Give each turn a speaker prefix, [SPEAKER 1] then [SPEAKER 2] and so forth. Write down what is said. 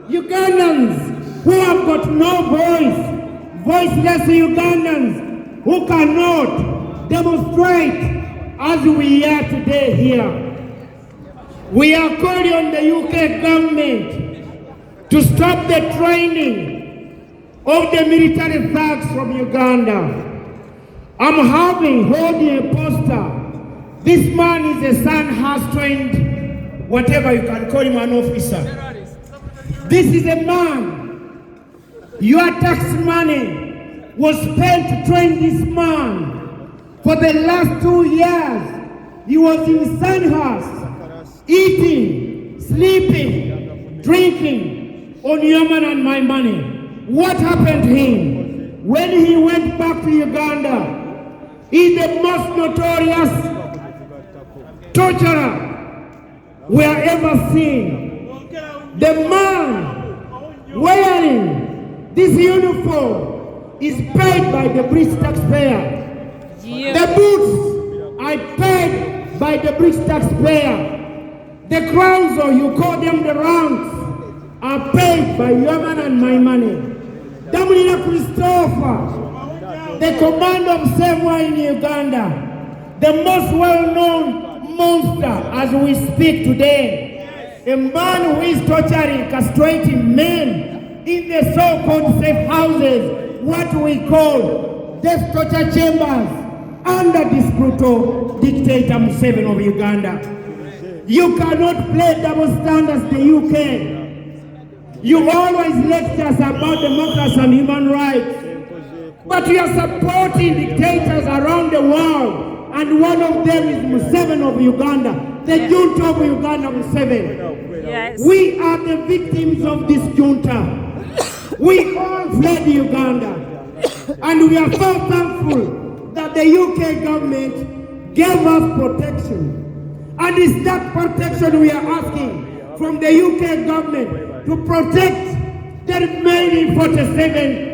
[SPEAKER 1] Ugandans who have got no voice, voiceless Ugandans who cannot demonstrate as we are today here. We are calling on the UK government to stop the training of the military thugs from Uganda. I'm holding a poster. This man is a Sandhurst trained, whatever you can call him, an officer. This is a man. Your tax money was spent to train this man. For the last 2 years, he was in Sandhurst, eating, sleeping, drinking on your man and my money. What happened to him? When he went back to Uganda, he's the most notorious torturer we have ever seen. The man wearing this uniform is paid by the British taxpayer. The boots are paid by the British taxpayer. The crowns, or you call them the ranks, are paid by your man and my money. Nakyemalila Christopher, the commander of SENTAMU in Uganda, the most well-known monster as we speak today, a man who is torturing, castrating men in the so-called safe houses, what we call death torture chambers, under this brutal dictator Museveni of Uganda. You cannot play double standards the UK. You always lecture us about democracy and human rights, but you are supporting dictators around the world, and one of them is Museveni of Uganda, the junta of Uganda, Museveni.
[SPEAKER 2] Yes.
[SPEAKER 1] We are the victims of this junta. We all fled Uganda, and we are so thankful that the UK government gave us protection. And it's that protection we are asking from the UK government to protect the remaining 47